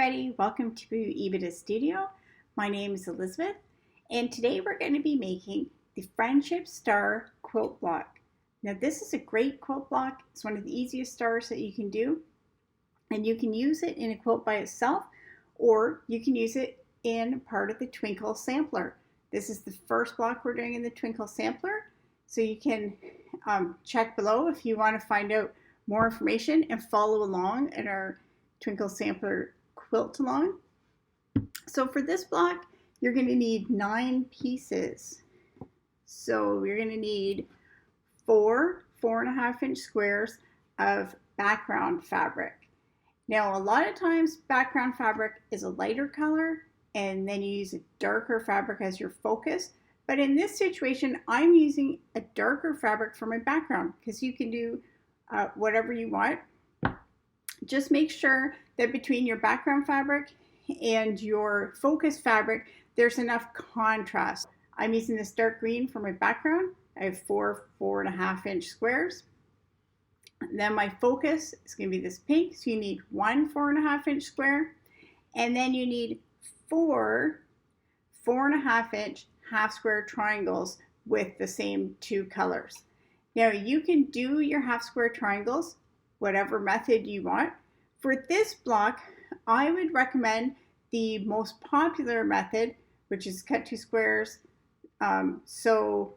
everybody, welcome to Ebita Studio. My name is Elizabeth and today we're going to be making the Friendship Star quilt block. Now this is a great quilt block. It's one of the easiest stars that you can do, and you can use it in a quilt by itself or you can use it in part of the Twinkle Sampler. This is the first block we're doing in the Twinkle Sampler, so you can check below if you want to find out more information and follow along in our Twinkle Sampler quilt along. So for this block, you're going to need 9 pieces. So you're going to need 4 4.5-inch squares of background fabric. Now a lot of times background fabric is a lighter color and then you use a darker fabric as your focus. But in this situation, I'm using a darker fabric for my background because you can do whatever you want. Just make sure that between your background fabric and your focus fabric, there's enough contrast. I'm using this dark green for my background. I have 4 4.5-inch squares. And then my focus is going to be this pink, so you need 1 4.5-inch square. And then you need 4 4.5-inch half square triangles with the same 2 colors. Now you can do your half square triangles whatever method you want. For this block, I would recommend the most popular method, which is cut 2 squares, so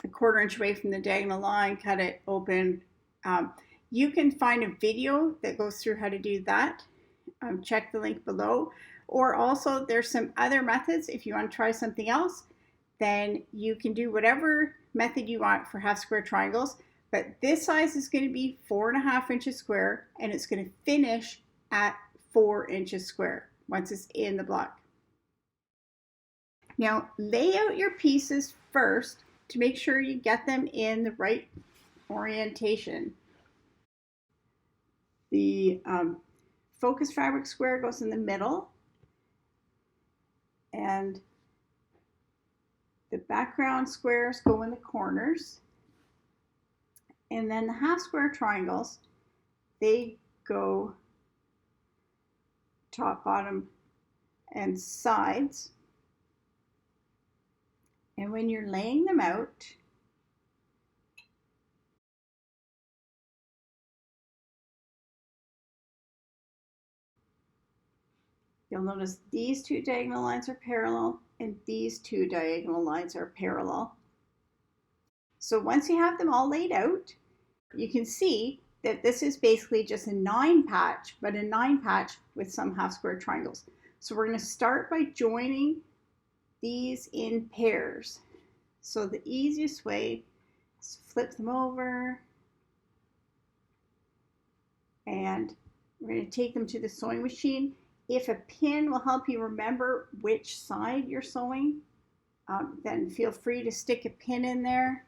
a 1/4 inch away from the diagonal line, cut it open. You can find a video that goes through how to do that. Check the link below. Or also there's some other methods. If you want to try something else, then you can do whatever method you want for half square triangles. But this size is going to be 4.5 inches square, and it's going to finish at 4 inches square once it's in the block. Now lay out your pieces first to make sure you get them in the right orientation. The focus fabric square goes in the middle, and the background squares go in the corners. And then the half square triangles, they go top, bottom, and sides. And when you're laying them out, you'll notice these 2 diagonal lines are parallel and these 2 diagonal lines are parallel. So once you have them all laid out, you can see that this is basically just a 9 patch, but a 9 patch with some half square triangles. So we're going to start by joining these in pairs. So the easiest way is to flip them over, and we're going to take them to the sewing machine. If a pin will help you remember which side you're sewing, then feel free to stick a pin in there.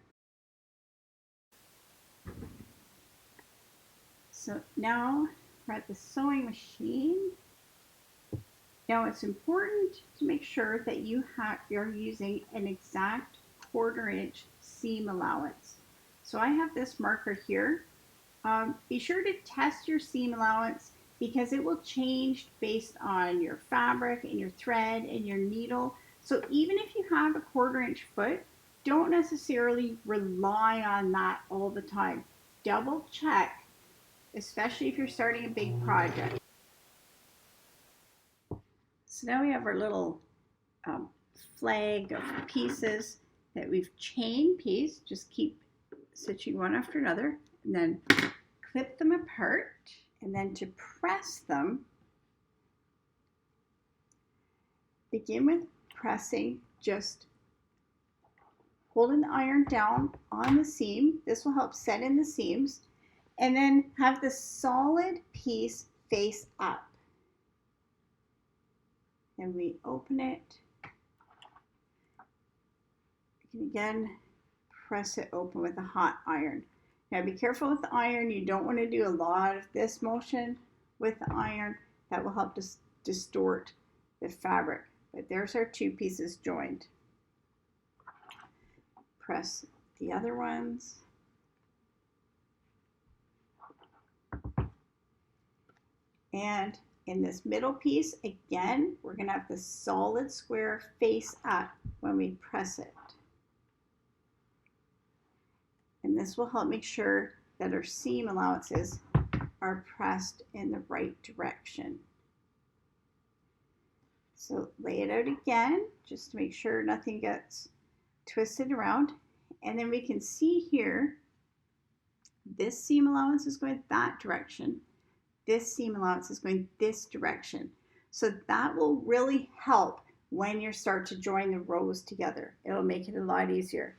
So now we're at the sewing machine. Now it's important to make sure that you're using an exact 1/4 inch seam allowance. So I have this marker here. Be sure to test your seam allowance because it will change based on your fabric and your thread and your needle. So even if you have a 1/4 inch foot, don't necessarily rely on that all the time. Double check, especially if you're starting a big project. So now we have our little flag of pieces that we've chain pieced. Just keep stitching one after another and then clip them apart. And then to press them, begin with pressing, just holding the iron down on the seam. This will help set in the seams. And then have the solid piece face up. And we open it. You can again press it open with a hot iron. Now be careful with the iron. You don't want to do a lot of this motion with the iron. That will help to distort the fabric. But there's our 2 pieces joined. Press the other ones. And In this middle piece, again, we're going to have the solid square face up when we press it. And this will help make sure that our seam allowances are pressed in the right direction. So lay it out again, just to make sure nothing gets twisted around. And then we can see here, this seam allowance is going that direction. This seam allowance is going this direction. So that will really help when you start to join the rows together. It'll make it a lot easier.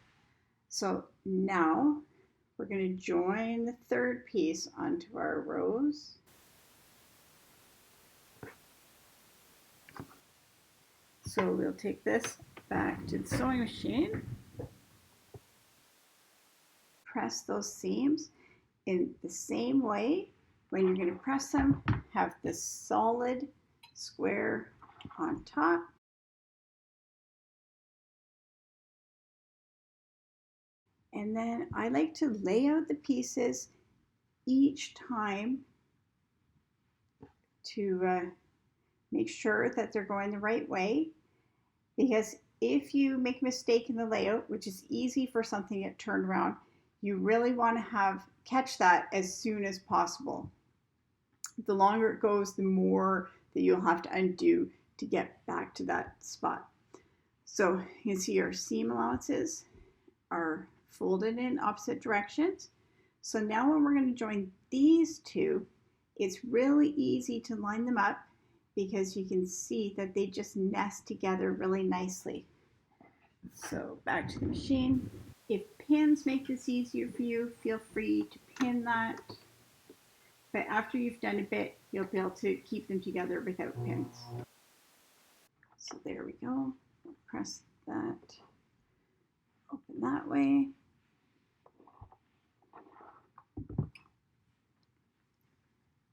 So now we're going to join the third piece onto our rows. So we'll take this back to the sewing machine. Press those seams in the same way. When you're going to press them, have this solid square on top. And then I like to lay out the pieces each time to make sure that they're going the right way. Because if you make a mistake in the layout, which is easy for something to get turned around, you really want to catch that as soon as possible. The longer it goes, the more that you'll have to undo to get back to that spot. So you can see our seam allowances are folded in opposite directions. So now when we're going to join these two, it's really easy to line them up because you can see that they just nest together really nicely. So back to the machine. If pins make this easier for you, feel free to pin that. But after you've done a bit, you'll be able to keep them together without pins. So there we go. Press that, open that way.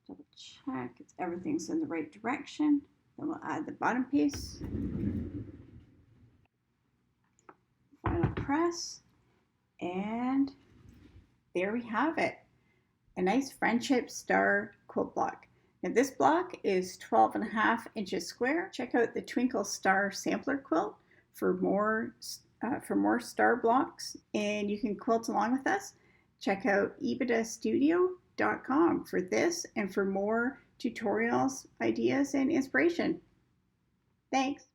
Double check everything's in the right direction. Then we'll add the bottom piece. Final press. And there we have it. A nice friendship star quilt block. Now this block is 12.5 inches square. Check out the Twinkle Sampler quilt for more star blocks, and you can quilt along with us. Check out ibidastudio.com for this and for more tutorials, ideas, and inspiration. Thanks.